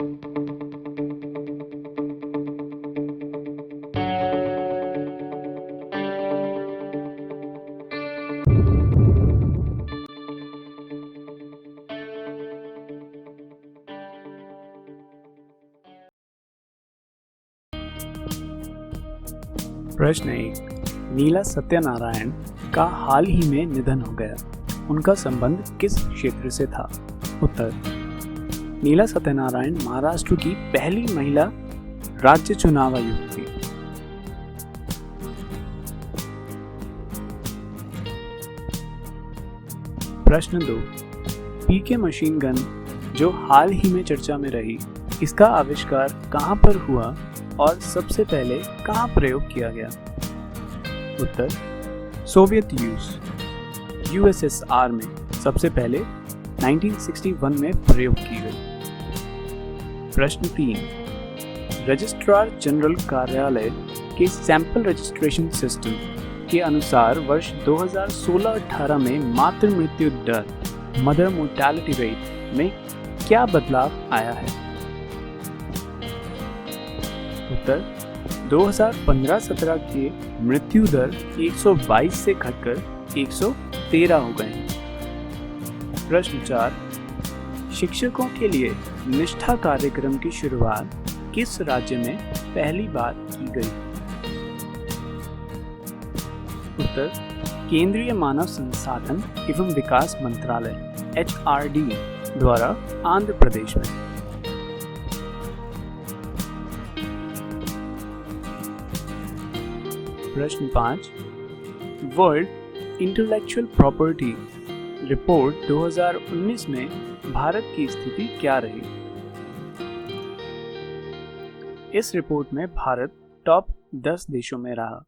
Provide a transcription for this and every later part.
प्रश्न 1। नीला सत्यनारायण का हाल ही में निधन हो गया। उनका संबंध किस क्षेत्र से था? उत्तर। नीला सत्यनारायण महाराष्ट्र की पहली महिला राज्य चुनाव आयुक्त थी। प्रश्न 2। पीके मशीन गन जो हाल ही में चर्चा में रही, इसका आविष्कार कहां पर हुआ और सबसे पहले कहां प्रयोग किया गया? उत्तर। सोवियत यूएसएसआर में सबसे पहले 1961 में प्रयोग की गई। प्रश्न 3। रजिस्ट्रार जनरल कार्यालय के सैंपल रजिस्ट्रेशन सिस्टम के अनुसार वर्ष 2016-18 में मातृ मृत्यु दर मदर मोर्टेलिटी रेट में क्या बदलाव आया है? उत्तर। 2015-17 के मृत्यु दर 122 से घटकर 113 हो गए हैं। प्रश्न 4। शिक्षकों के लिए निष्ठा कार्यक्रम की शुरुआत किस राज्य में पहली बार की गई? उत्तर। केंद्रीय मानव संसाधन एवं विकास मंत्रालय HRD द्वारा आंध्र प्रदेश में। प्रश्न 5। वर्ल्ड इंटेलेक्चुअल प्रॉपर्टी रिपोर्ट 2019 में भारत की स्थिति क्या रही? इस रिपोर्ट में भारत टॉप 10 देशों में रहा।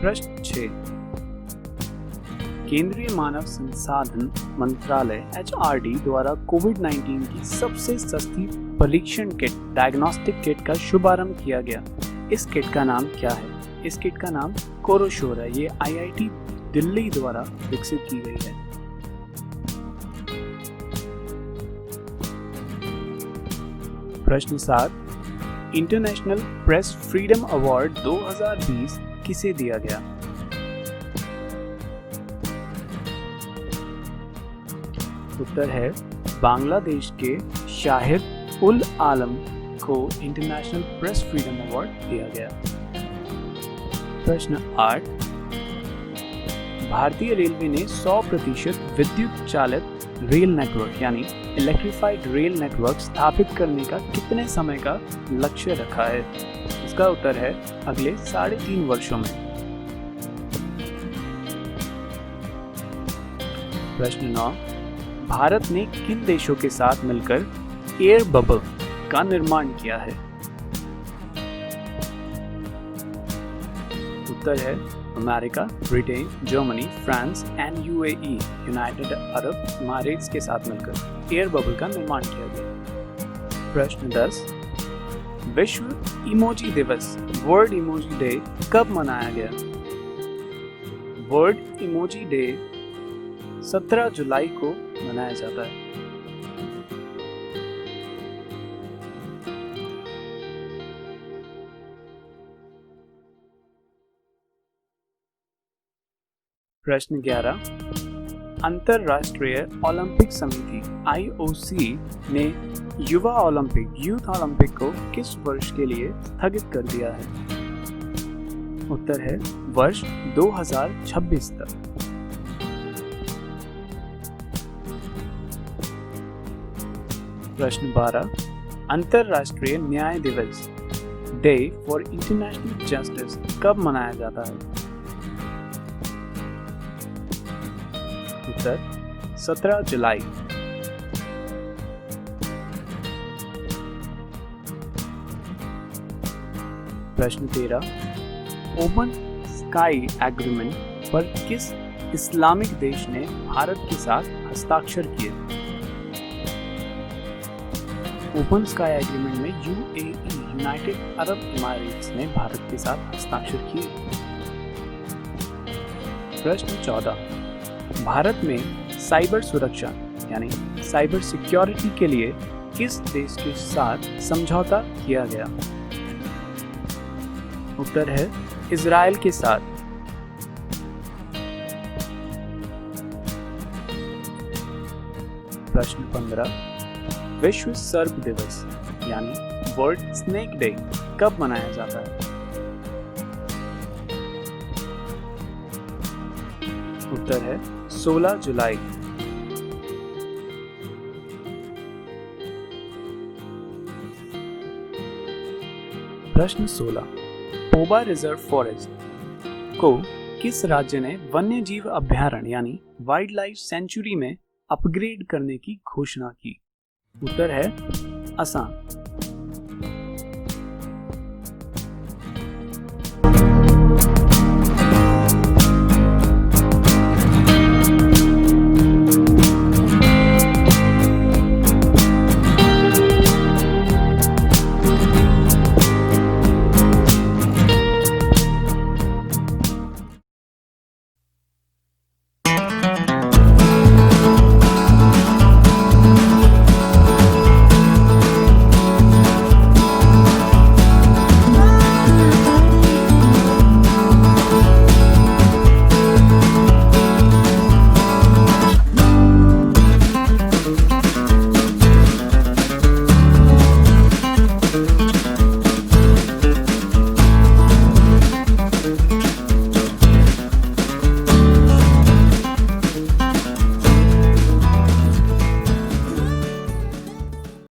प्रश्न 6। केंद्रीय मानव संसाधन मंत्रालय HRD द्वारा कोविड-19 की सबसे सस्ती परीक्षण किट डायग्नोस्टिक किट का शुभारंभ किया गया। इस किट का नाम क्या है? इस किट का नाम कोरोशोर है। ये IIT दिल्ली द्वारा विकसित की गई है। प्रश्न 7। इंटरनेशनल प्रेस फ्रीडम अवार्ड 2020 किसे दिया गया? उत्तर है बांग्लादेश के शाहिद उल आलम को इंटरनेशनल प्रेस फ्रीडम अवार्ड दिया गया। प्रश्न 8। भारतीय रेलवे ने 100% विद्युत चालित रेल नेटवर्क यानी इलेक्ट्रिफाइड रेल नेटवर्क स्थापित करने का कितने समय का लक्ष्य रखा है? इसका उत्तर है अगले 3.5 वर्षों में। प्रश्न 9। भारत ने किन देशों के साथ मिलकर एयर बबल का निर्माण किया है? उत्तर है America, Britain, Germany, France and UAE united Arab इमारात के साथ मिलकर एयर बबल का निर्माण किया गया। प्रश्न 10। विश्व इमोजी दिवस वर्ल्ड इमोजी डे कब मनाया गया? वर्ल्ड इमोजी डे 17 जुलाई को मनाया जाता है। प्रश्न 11। अंतरराष्ट्रीय ओलंपिक समिति IOC ने युवा ओलंपिक यूथ ओलंपिक को किस वर्ष के लिए स्थगित कर दिया है? उत्तर है वर्ष 2026 तक। प्रश्न 12। अंतरराष्ट्रीय न्याय दिवस डे फॉर इंटरनेशनल जस्टिस कब मनाया जाता है? उत्तर 17 जुलाई। प्रश्न 13। ओपन स्काई एग्रीमेंट पर किस इस्लामिक देश ने भारत के साथ हस्ताक्षर किए? ओपन स्काई एग्रीमेंट में UAE यूनाइटेड अरब इमारात ने भारत के साथ हस्ताक्षर किए। प्रश्न 14। भारत में साइबर सुरक्षा यानी साइबर सिक्योरिटी के लिए किस देश के साथ समझौता किया गया? उत्तर है इजराइल के साथ। प्रश्न 15, विश्व सर्प दिवस यानी वर्ल्ड स्नेक डे कब मनाया जाता है? उत्तर है 16 जुलाई। प्रश्न 16, पोबा रिजर्व फॉरेस्ट को किस राज्य ने वन्य जीव अभयारण्य यानी वाइल्ड लाइफ सेंचुरी में अपग्रेड करने की घोषणा की? उत्तर है असम।